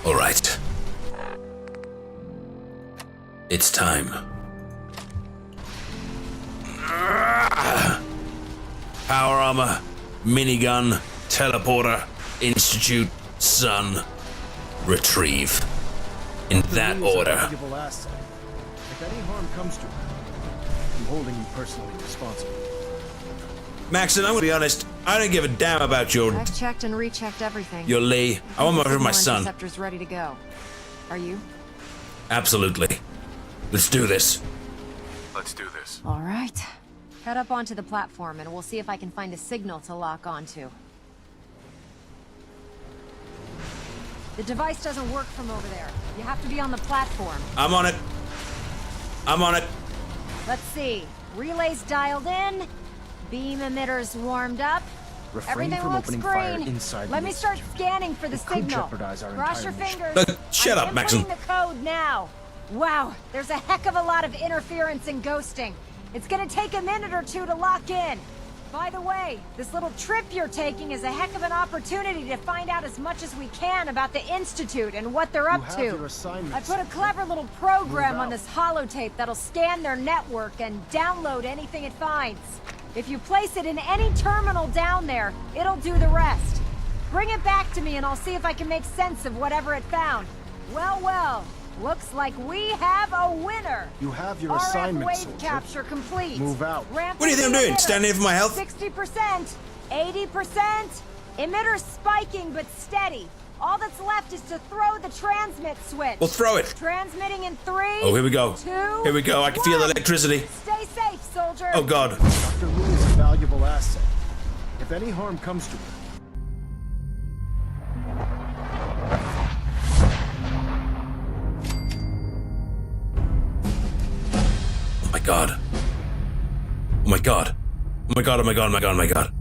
All right. It's time. Power armor, minigun, teleporter, institute, sun, retrieve. In that order. If any harm comes to it, I'm holding you personally responsible. Maxon, I'm gonna be honest. I don't give a damn about your. I've checked and rechecked everything. Your Lee. I want more of my son. Interceptor's ready to go. Are you? Absolutely. Let's do this. Let's do this. All right. Head up onto the platform and we'll see if I can find a signal to lock onto. The device doesn't work from over there. You have to be on the platform. I'm on it. I'm on it. Let's see. Relays dialed in. Beam emitters warmed up. Refrain Everything from looks opening fire green. inside Let the me start institute. scanning for the It could signal. jeopardize our Cross your entire mission. fingers. Shut up, Maxon. I'm inputting the code now. There's a heck of a lot of interference and ghosting. It's gonna take a minute or two to lock in. By the way, this little trip you're taking is a heck of an opportunity to find out as much as we can about the Institute and what they're up to. Your assignments. I put a clever little program on this holotape that'll scan their network and download anything it finds. If you place it in any terminal down there, it'll do the rest. Bring it back to me and I'll see if I can make sense of whatever it found. Well, looks like we have a winner. You have your RF assignment, wave soldier. capture complete. Move out. Ramp What do you think I'm doing? emitter. Standing in for my health? 60%, 80%. Emitter spiking but steady. All that's left is to throw the transmit switch. Well, throw it. Transmitting in 3. Oh, here we go. 2. Here we go. I can feel the 1. electricity. Stay safe, soldier. Oh, God. Dr. Lee is a valuable asset. If any harm comes to it, Oh, my God. Oh, my God. Oh, my God. Oh, my God. Oh, my God. Oh, my God.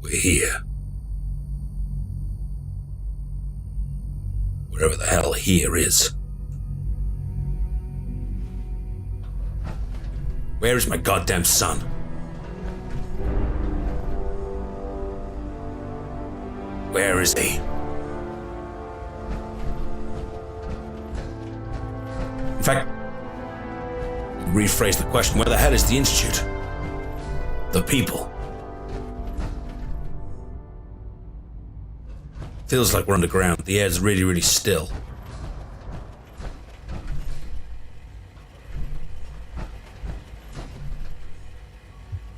We're here. Wherever the hell here is. Where is my goddamn son? Where is he? In fact, rephrase the question, where the hell is the Institute? The people. Feels like we're underground. The air's really, really still.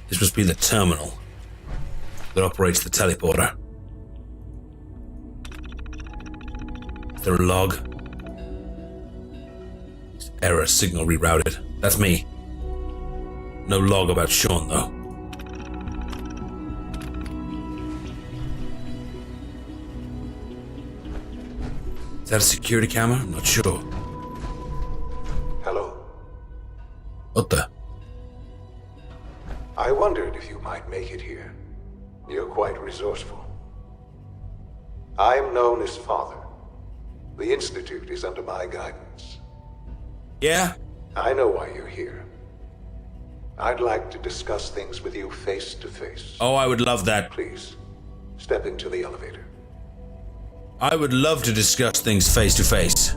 This must be the terminal that operates the teleporter. Is there a log? Error signal rerouted. That's me. No log about Sean, though. Is that a security camera? I'm not sure. Hello. What the? I wondered if you might make it here. You're quite resourceful. I'm known as Father. The Institute is under my guidance. Yeah? I know why you're here. I'd like to discuss things with you face to face. Oh, I would love that. Please, step into the elevator. I would love to discuss things face to face.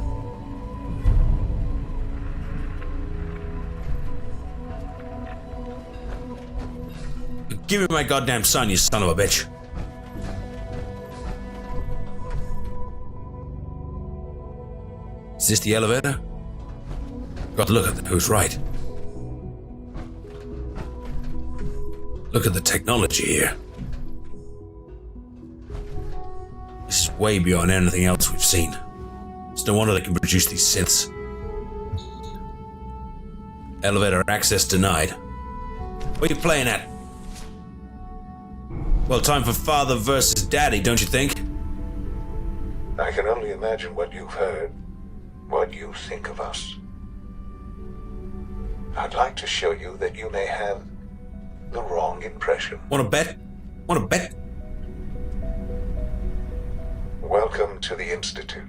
Give me my goddamn son, you son of a bitch. Is this the elevator? Got to look at who's right. Look at the technology here. This is way beyond anything else we've seen. It's no wonder they can produce these synths. Elevator access denied. What are you playing at? Well, time for father versus daddy, don't you think? I can only imagine what you've heard, what you think of us. I'd like to show you that you may have the wrong impression. Wanna bet? Wanna bet? Welcome to the Institute.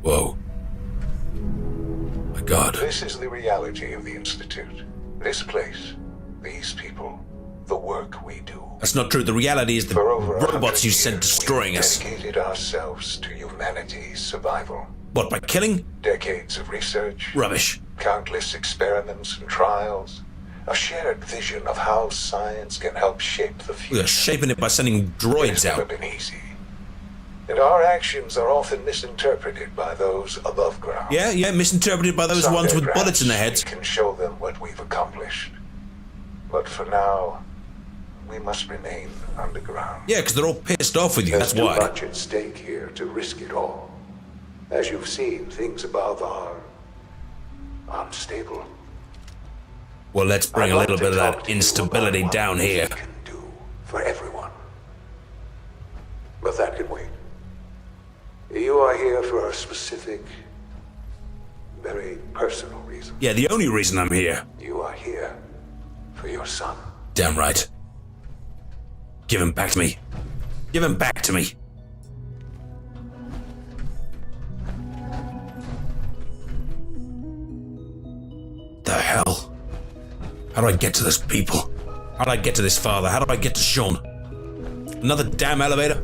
Whoa. My God. This is the reality of the Institute. This place, these people, the work we do. That's not true. The reality is the For over robots you 100 sent years, destroying we've us. dedicated ourselves to humanity's survival. What, by killing? Decades of research, Rubbish. countless experiments and trials, a shared vision of how science can help shape the We future. are shaping it by sending droids It's never out. been easy. And our actions are often misinterpreted by those above ground. Yeah, misinterpreted by those ones with Perhaps bullets in their heads. we can show them what we've accomplished. But for now, we must remain underground. Yeah, because they're all pissed off with you, There's that's too why. much at stake here to risk it all. As you've seen, things above are unstable. Well, let's bring I'd a like little to bit of talk that to you instability about what down we here. can do for everyone. But that can wait. You are here for a specific, very personal reason. Yeah, the only reason I'm here. You are here for your son. Damn right. Give him back to me. Give him back to me. The hell? How do I get to those people? How do I get to this father? How do I get to Sean? Another damn elevator?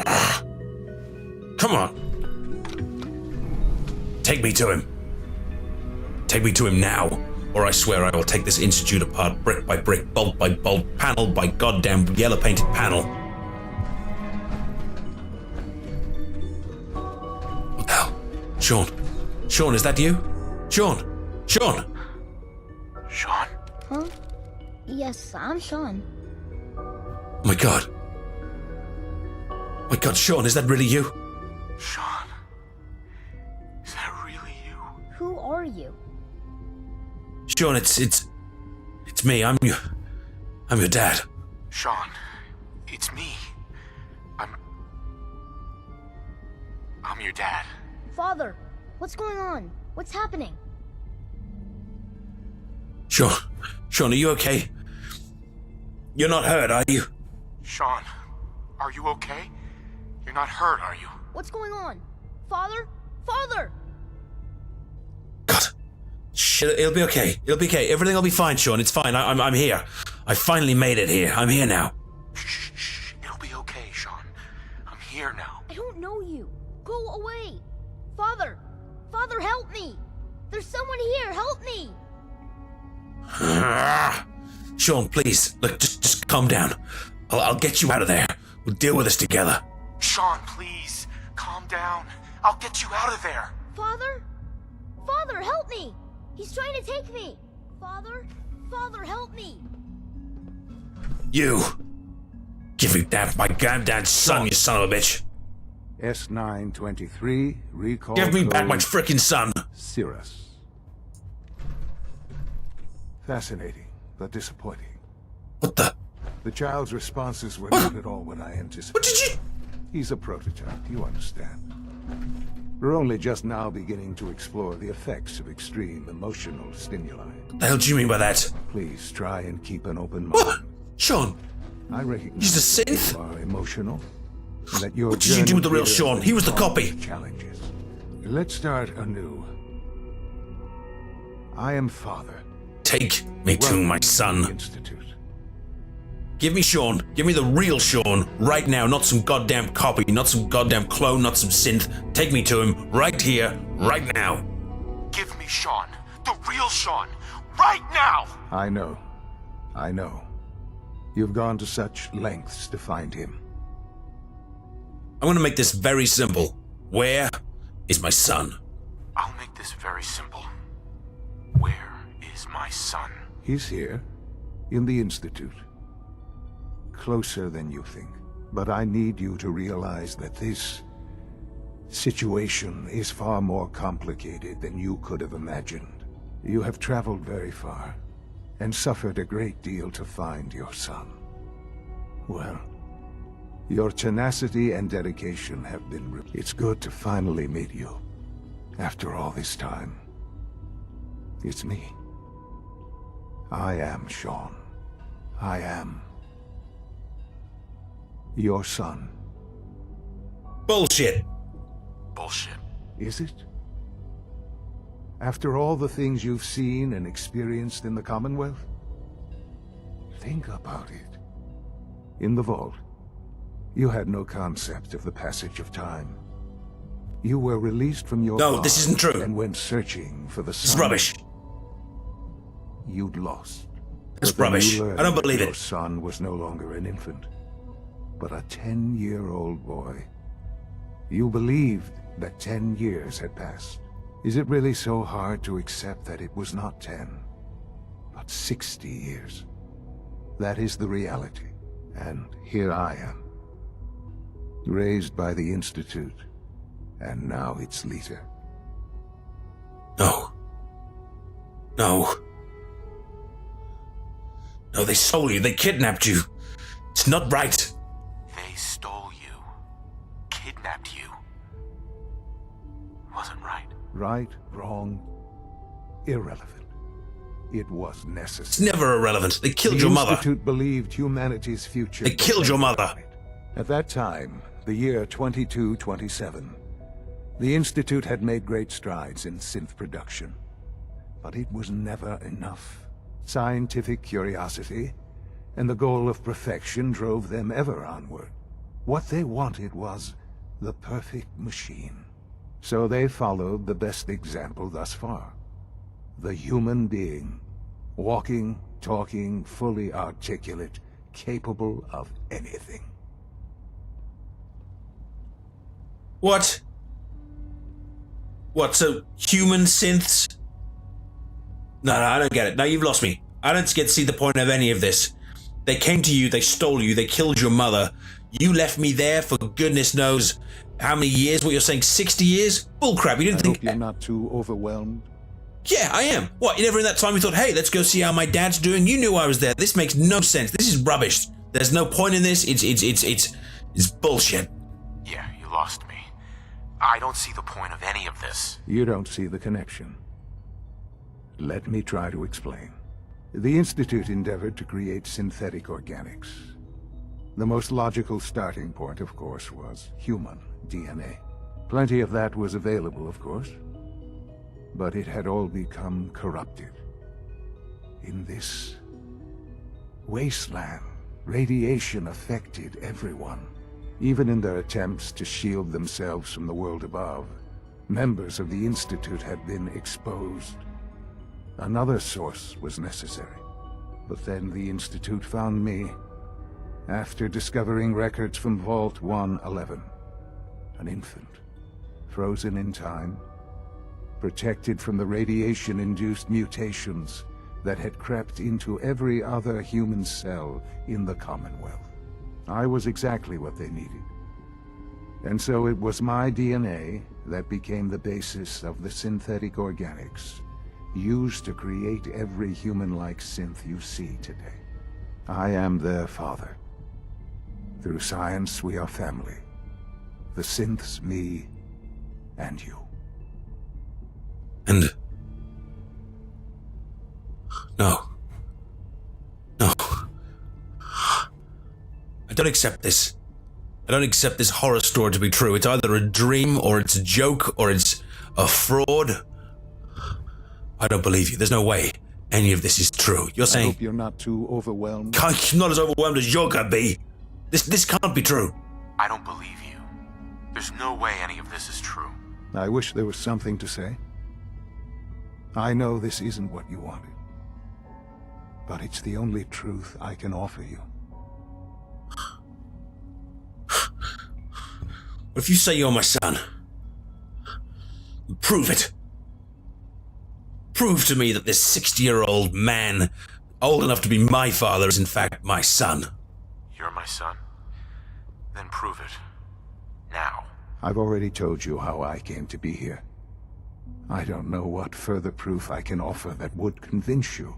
Ah. Come on. Take me to him. Take me to him now, or I swear I will take this institute apart brick by brick, bolt by bolt, panel by goddamn yellow-painted panel. What the hell? Sean? Sean, is that you? Sean? Sean? Sean? Huh? Yes, I'm Sean. Oh my god. My god, Sean, is that really you? Sean? Is that really you? Who are you? Sean, it's me. I'm your dad. Sean, it's me. I'm your dad. Father, what's going on? What's happening? Sean, are you okay? You're not hurt, are you? Sean, are you okay? You're not hurt, are you? What's going on? Father? Father! God. Shit, it'll be okay. It'll be okay. Everything will be fine, Sean. It's fine. I'm here. I finally made it here. I'm here now. Shh. It'll be okay, Sean. I'm here now. I don't know you. Go away. Father! Father, help me! There's someone here. Help me! Sean, please. Look, just calm down. I'll get you out of there. We'll deal with this together. Sean, please. Calm down. I'll get you out of there. Father? Father, help me! He's trying to take me! Father? Father, help me! You. Give me that, my goddamn son, you son of a bitch. S923, recall Give me back my code frickin' son. Cirrus. Fascinating, but disappointing. What the? The child's responses were not at all what I anticipated. What did you? He's a prototype, you understand. We're only just now beginning to explore the effects of extreme emotional stimuli. What the hell do you mean by that? Please try and keep an open mind. What? Sean, I recognize he's a synth? you are emotional, and that your What did you do with the real journey Sean? here He was the is fraught copy. with challenges. Let's start anew. I am Father. Take me to Welcome my the son. Institute. Give me Sean. Give me the real Sean right now. Not some goddamn copy. Not some goddamn clone. Not some synth. Take me to him right here, right now. Give me Sean. The real Sean. Right now! I know. I know. You've gone to such lengths to find him. I'm gonna make this very simple. Where is my son? I'll make this very simple. Where is my son? He's here, in the Institute. Closer than you think. But I need you to realize that this situation is far more complicated than you could have imagined. You have traveled very far, and suffered a great deal to find your son. Well, your tenacity and dedication have been It's good to finally meet you, after all this time. It's me. I am Sean. I am your son. Bullshit. Bullshit. Is it? After all the things you've seen and experienced in the Commonwealth? Think about it. In the vault, you had no concept of the passage of time. You were released from your No, bond this isn't true. and went searching for the This is sun. rubbish. You'd lost. It's But then rubbish. you learned I don't believe that it. Your son was no longer an infant, but a 10-year-old boy. You believed that 10 years had passed. Is it really so hard to accept that it was not 10, but 60 years? That is the reality. And here I am, raised by the Institute, and now its leader. No. No. No, they stole you. They kidnapped you. It's not right. They stole you. Kidnapped you. Wasn't right. Right, wrong, irrelevant. It was It's necessary. never irrelevant. They killed The your mother. Institute believed humanity's future. They killed your mother. At that time, the year 2227, the Institute had made great strides in synth production. But it was never enough. Scientific curiosity and the goal of perfection drove them ever onward. What they wanted was the perfect machine. So they followed the best example thus far. The human being. Walking, talking, fully articulate, capable of anything. What? What, so human synths? No, I don't get it. No, you've lost me. I don't get to see the point of any of this. They came to you, they stole you, they killed your mother. You left me there for goodness knows how many years? What you're saying, 60 years? Bullcrap, you didn't I think... hope you're not too overwhelmed. Yeah, I am. What, you never in that time you thought, hey, let's go see how my dad's doing? You knew I was there. This makes no sense. This is rubbish. There's no point in this. It's bullshit. Yeah, you lost me. I don't see the point of any of this. You don't see the connection. Let me try to explain. The Institute endeavored to create synthetic organics. The most logical starting point, of course, was human DNA. Plenty of that was available, of course. But it had all become corrupted. In this wasteland, radiation affected everyone. Even in their attempts to shield themselves from the world above, members of the Institute had been exposed. Another source was necessary. But then the Institute found me, after discovering records from Vault 111. An infant, frozen in time, protected from the radiation-induced mutations that had crept into every other human cell in the Commonwealth. I was exactly what they needed. And so it was my DNA that became the basis of the synthetic organics used to create every human-like synth you see today. I am their father. Through science, we are family. The synths, me, and you. And... No. No. I don't accept this. I don't accept this horror story to be true. It's either a dream, or it's a joke, or it's a fraud. I don't believe you. There's no way any of this is true. You're I saying... hope you're not too overwhelmed. I'm not as overwhelmed as you're gonna be. This can't be true. I don't believe you. There's no way any of this is true. I wish there was something to say. I know this isn't what you wanted. But it's the only truth I can offer you. If you say you're my son, prove it. Prove to me that this 60-year-old man, old enough to be my father, is in fact my son. You're my son? Then prove it. Now. I've already told you how I came to be here. I don't know what further proof I can offer that would convince you.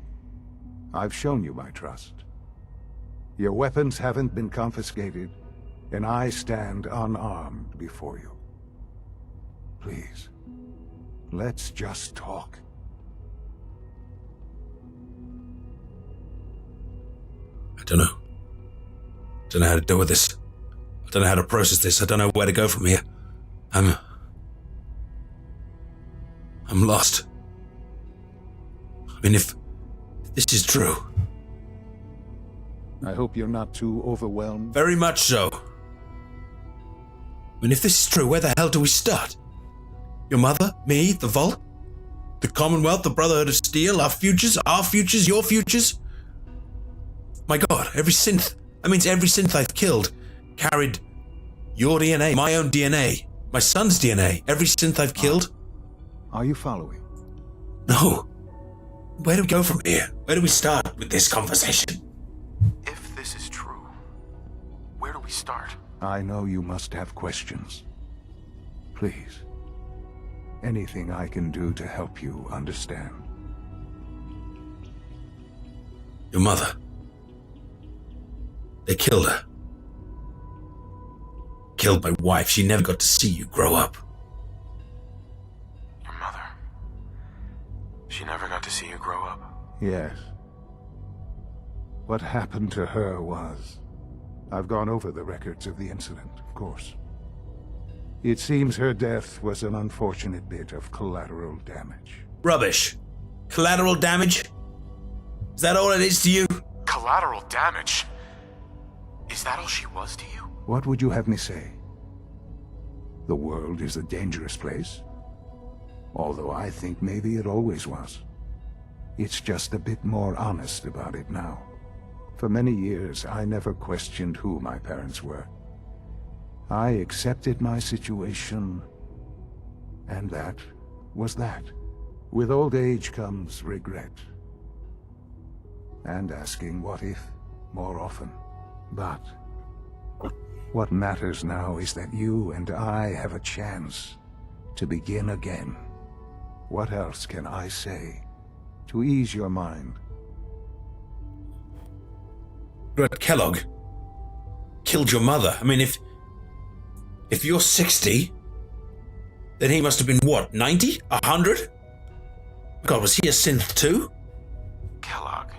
I've shown you my trust. Your weapons haven't been confiscated, and I stand unarmed before you. Please, let's just talk. I don't know. I don't know how to deal with this. I don't know how to process this. I don't know where to go from here. I'm lost. I mean, if this is true, I hope you're not too overwhelmed. Very much so. I mean, if this is true, where the hell do we start? Your mother, me, the Vault, the Commonwealth, the Brotherhood of Steel, our futures, your futures? My God, every synth I've killed carried your DNA, my own DNA, my son's DNA. Every synth I've killed. Are you following? No. Where do we go from here? Where do we start with this conversation? If this is true, where do we start? I know you must have questions. Please. Anything I can do to help you understand. Your mother. They killed her. Killed my wife. She never got to see you grow up. Your mother. She never got to see you grow up. Yes. What happened to her was... I've gone over the records of the incident, of course. It seems her death was an unfortunate bit of collateral damage. Rubbish. Collateral damage? Is that all it is to you? Collateral damage? Is that all she was to you? What would you have me say? The world is a dangerous place? Although I think maybe it always was. It's just a bit more honest about it now. For many years, I never questioned who my parents were. I accepted my situation, and that was that. With old age comes regret. And asking what if more often. But what matters now is that you and I have a chance to begin again. What else can I say to ease your mind? But Kellogg killed your mother. I mean, if you're 60, then he must have been what, 90? 100? God, was he a synth too? Kellogg.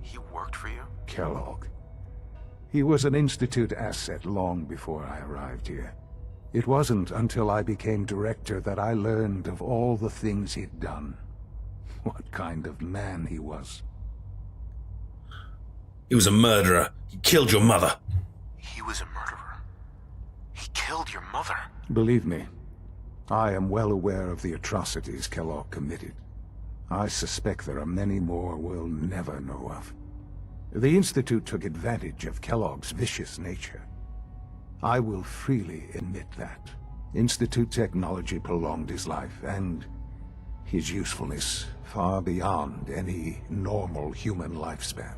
He worked for you? Kellogg. He was an Institute asset long before I arrived here. It wasn't until I became director that I learned of all the things he'd done. What kind of man he was. He was a murderer. He killed your mother. He was a murderer. He killed your mother. Believe me, I am well aware of the atrocities Kellogg committed. I suspect there are many more we'll never know of. The Institute took advantage of Kellogg's vicious nature. I will freely admit that. Institute technology prolonged his life, and his usefulness far beyond any normal human lifespan.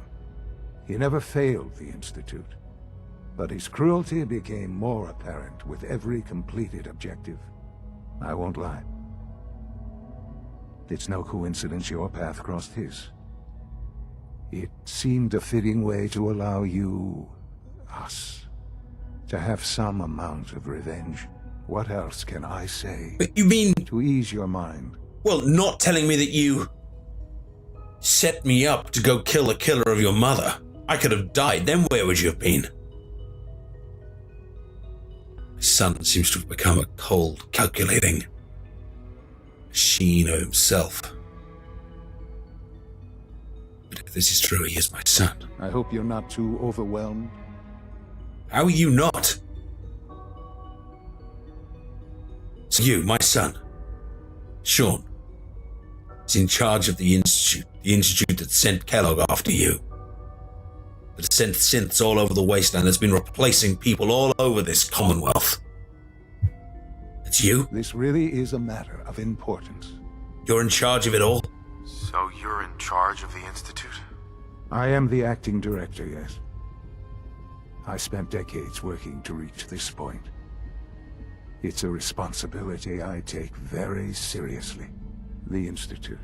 He never failed the Institute, but his cruelty became more apparent with every completed objective. I won't lie. It's no coincidence your path crossed his. It seemed a fitting way to allow you, us, to have some amount of revenge. What else can I say? But you mean... To ease your mind. Well, not telling me that you set me up to go kill the killer of your mother. I could have died. Then where would you have been? My son seems to have become a cold, calculating machine of himself. But if this is true, he is my son. I hope you're not too overwhelmed. How are you not? So you, my son, Sean, is in charge of the institute that sent Kellogg after you. That sent synths all over the wasteland, that's been replacing people all over this commonwealth. It's you? This really is a matter of importance. You're in charge of it all? So you're in charge of the Institute? I am the acting director, yes. I spent decades working to reach this point. It's a responsibility I take very seriously. The Institute.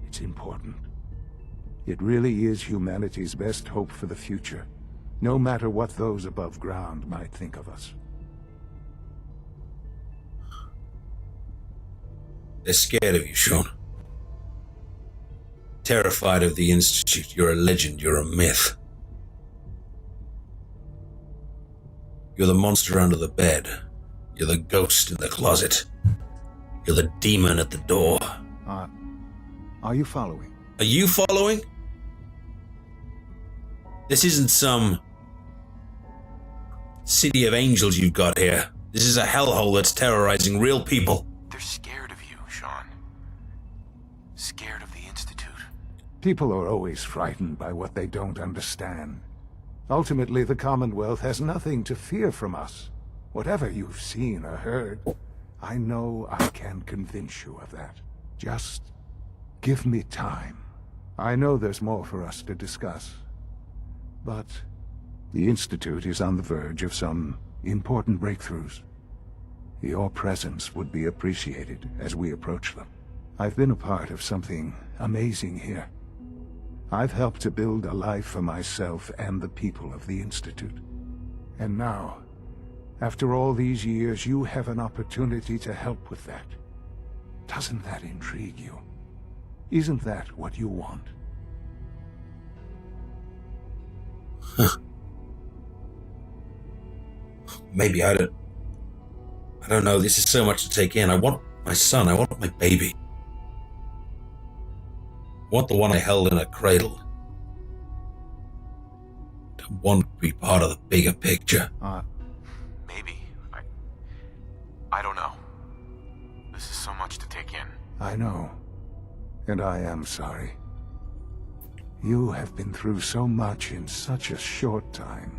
It's important. It really is humanity's best hope for the future, no matter what those above ground might think of us. They're scared of you, Sean. Terrified of the Institute. You're a legend, you're a myth. You're the monster under the bed. You're the ghost in the closet. You're the demon at the door. Are you following? Are you following? This isn't some city of angels you've got here. This is a hellhole that's terrorizing real people. They're scared of you, Sean. Scared of the Institute. People are always frightened by what they don't understand. Ultimately, the Commonwealth has nothing to fear from us. Whatever you've seen or heard, I know I can convince you of that. Just give me time. I know there's more for us to discuss. But the Institute is on the verge of some important breakthroughs. Your presence would be appreciated as we approach them. I've been a part of something amazing here. I've helped to build a life for myself and the people of the Institute. And now, after all these years, you have an opportunity to help with that. Doesn't that intrigue you? Isn't that what you want? Maybe I don't know. This is so much to take in. I want my son. I want my baby. I want the one I held in a cradle. I want to be part of the bigger picture. Maybe. I don't know. This is so much to take in. I know. And I am sorry. You have been through so much in such a short time.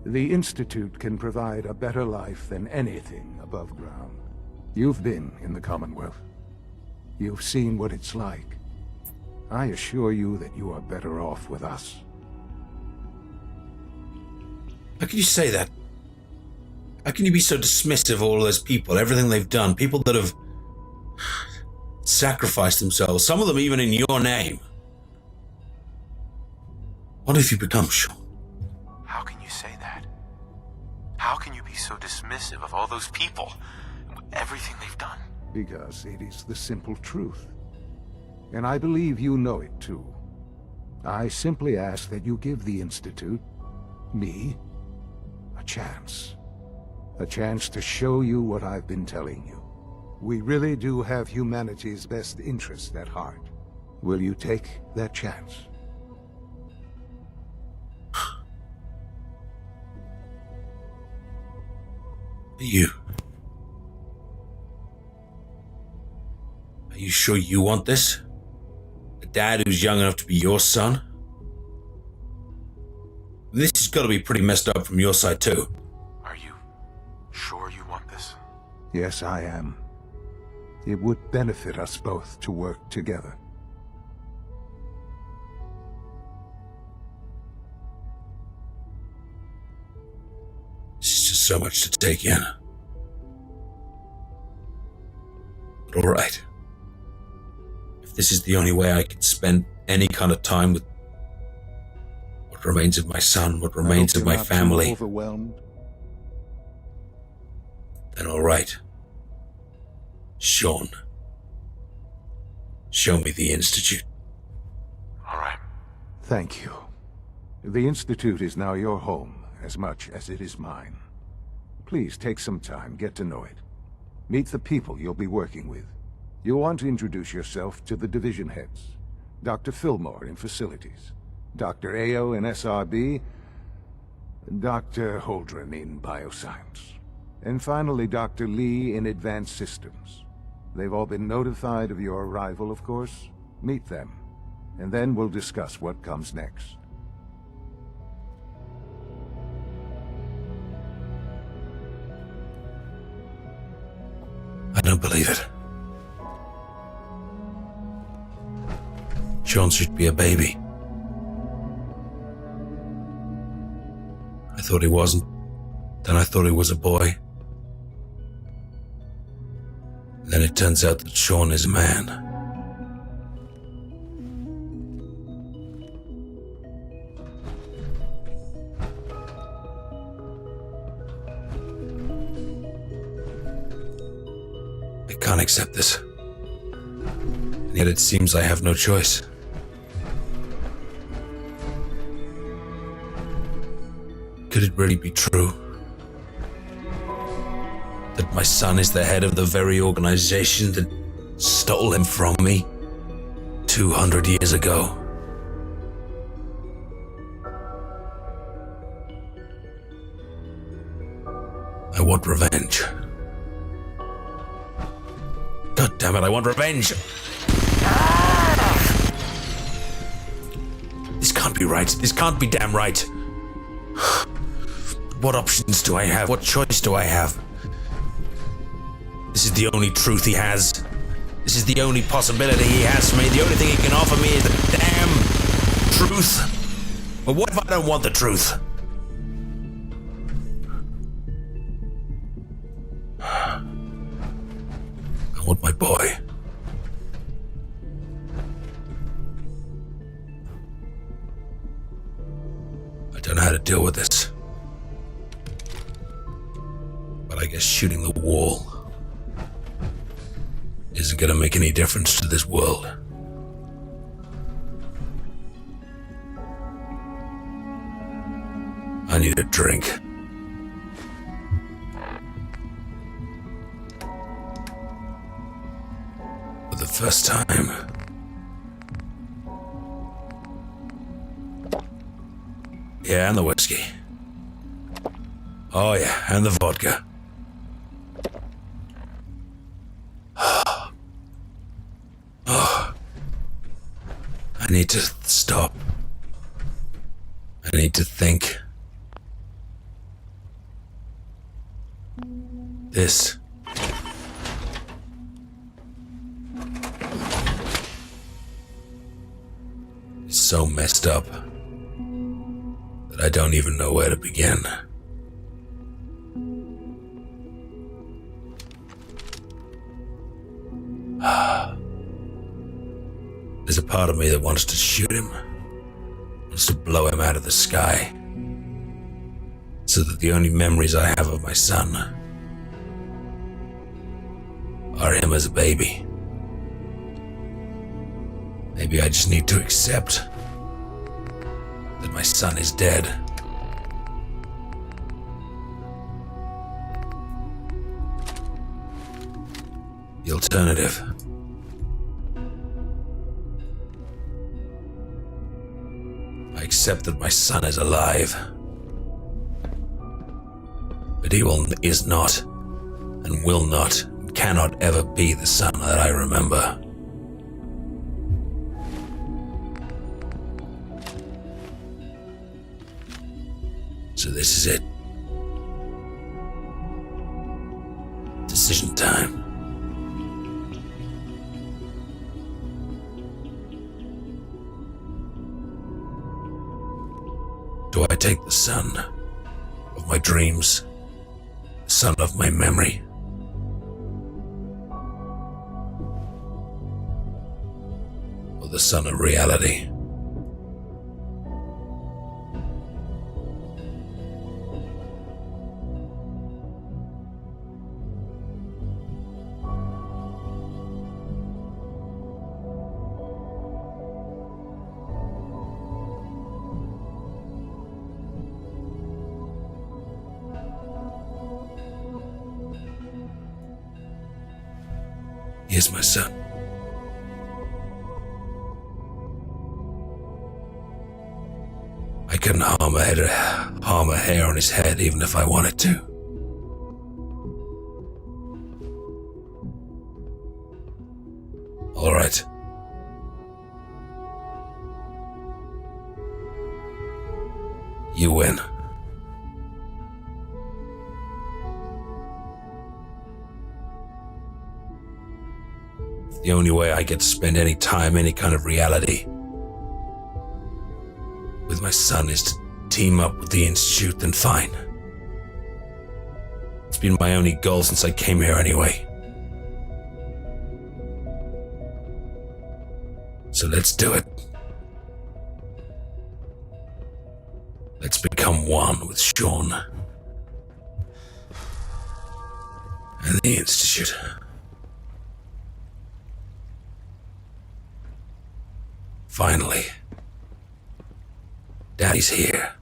The Institute can provide a better life than anything above ground. You've been in the Commonwealth. You've seen what it's like. I assure you that you are better off with us. How can you say that? How can you be so dismissive of all those people, everything they've done, people that have sacrificed themselves, some of them even in your name? What if you become Sean? How can you say that? How can you be so dismissive of all those people? Everything they've done? Because it is the simple truth. And I believe you know it too. I simply ask that you give the Institute, me, a chance. A chance to show you what I've been telling you. We really do have humanity's best interest at heart. Will you take that chance? Are you sure you want this? A dad who's young enough to be your son? This has got to be pretty messed up from your side too. Are you sure you want this? Yes, I am. It would benefit us both to work together. This is just so much to take in. But all right. If this is the only way I can spend any kind of time with what remains of my son, what remains of my family, Overwhelmed. then all right. Sean, show me the Institute. All right. Thank you. The Institute is now your home as much as it is mine. Please take some time, get to know it. Meet the people you'll be working with. You'll want to introduce yourself to the division heads. Dr. Fillmore in Facilities, Dr. Ayo in SRB, Dr. Holdren in Bioscience, and finally Dr. Lee in Advanced Systems. They've all been notified of your arrival, of course. Meet them, and then we'll discuss what comes next. I don't believe it. Sean should be a baby. I thought he wasn't. Then I thought he was a boy. Then it turns out that Sean is a man. I can't accept this. And yet it seems I have no choice. Could it really be true? That my son is the head of the very organization that stole him from me 200 years ago? I want revenge. God damn it, I want revenge! This can't be right. This can't be damn right. What options do I have? What choice do I have? This is the only truth he has. This is the only possibility he has for me. The only thing he can offer me is the damn truth. But what if I don't want the truth? I want my boy. I don't know how to deal with this. But I guess shooting the wall isn't gonna make any difference to this world. I need a drink. For the first time. Yeah, and the whiskey. Oh yeah, and the vodka. Oh. I need to stop. I need to think. This is so messed up that I don't even know where to begin. There's a part of me that wants to shoot him, wants to blow him out of the sky, so that the only memories I have of my son are him as a baby. Maybe I just need to accept that my son is dead. The alternative. I accept that my son is alive. But he is not, and will not, and cannot ever be the son that I remember. So this is it. Decision time. Do I take the son of my dreams, the son of my memory, or the son of reality? He is my son. I couldn't harm a hair on his head even if I wanted to. All right. You win. The only way I get to spend any time, any kind of reality with my son is to team up with the Institute, then fine. It's been my only goal since I came here anyway. So let's do it. Let's become one with Sean and the Institute. Finally, Daddy's here.